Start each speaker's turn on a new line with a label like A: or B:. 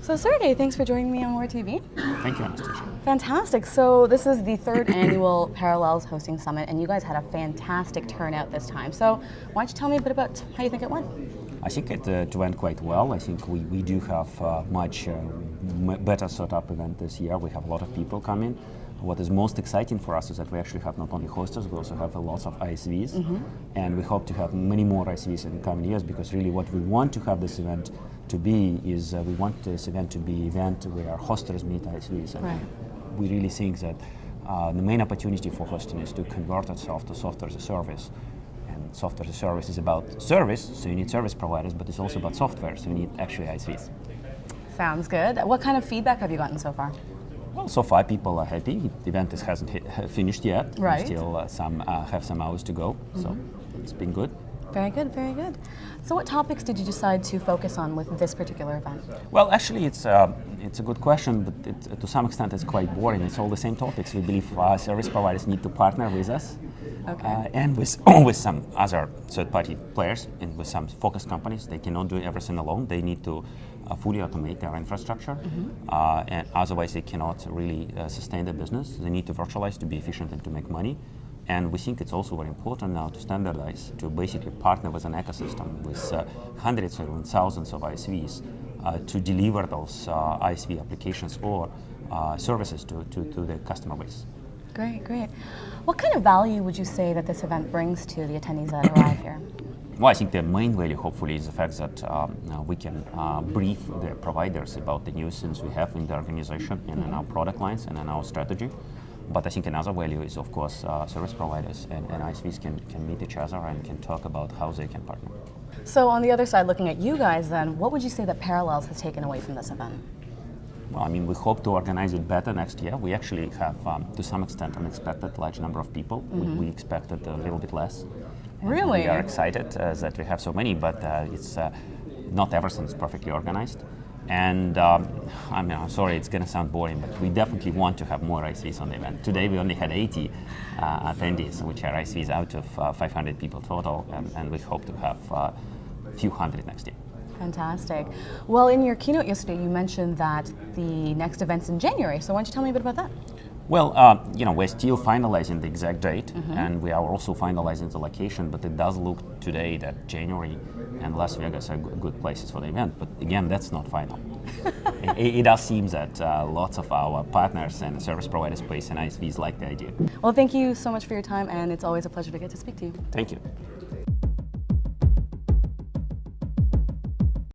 A: So Sergei, thanks for joining me on WHIR TV.
B: Thank you, Anastasia.
A: Fantastic. So this is the third annual Parallels Hosting Summit, and you guys had a fantastic turnout this time. So why don't you tell me a bit about how you think it went?
B: I think it went quite well. I think we do have much better set up event this year. We have a lot of people coming. What is most exciting for us is that we actually have not only hosters, we also have lots of ISVs. And we hope to have many more ISVs in the coming years, because really what we want to have this event to be is we want this event to be an event where hosters meet ISVs. And we really think that the main opportunity for hosting is to convert itself to software as a service. And software as a service is about service, so you need service providers, but it's also about software, so you need actually ISVs.
A: Sounds good. What kind of feedback have you gotten so far?
B: Well, so far people are happy. The event hasn't finished yet.
A: Right.
B: We still have some hours to go, so it's been good.
A: Very good, very good. So what topics did you decide to focus on with this particular event?
B: Well, actually, it's a good question, but to some extent it's quite boring. It's all the same topics. We believe service providers need to partner with us, and with some other third-party players, and with some focused companies. They cannot do everything alone. They need to fully automate their infrastructure, and otherwise they cannot really sustain their business. They need to virtualize to be efficient and to make money. And we think it's also very important now to standardize, to basically partner with an ecosystem with hundreds or even thousands of ISVs to deliver those ISV applications or services to the customer base.
A: Great, great. What kind of value would you say that this event brings to the attendees that arrive here?
B: Well, I think the main value, hopefully, is the fact that we can brief the providers about the new things we have in the organization and in our product lines and in our strategy. But I think another value is, of course, service providers and ISVs can meet each other and can talk about how they can partner.
A: So on the other side, looking at you guys then, what would you say that Parallels has taken away from this event?
B: Well, I mean, we hope to organize it better next year. We actually have, to some extent, an unexpected large number of people. We expected a little bit less.
A: Really?
B: We are excited that we have so many, but it's not everything is perfectly organized. And I'm sorry, it's going to sound boring, but we definitely want to have more ISVs on the event. Today we only had 80 attendees, which are ISVs out of 500 people total, and we hope to have a few hundred next year.
A: Fantastic. Well, in your keynote yesterday, you mentioned that the next event's in January, so why don't you tell me a bit about that?
B: Well, we're still finalizing the exact date, and we are also finalizing the location, but it does look today that January and Las Vegas are good places for the event. But again, that's not final. It does seem that lots of our partners and service provider space and ISVs like the idea.
A: Well, thank you so much for your time, and it's always a pleasure to get to speak to you.
B: Thank you.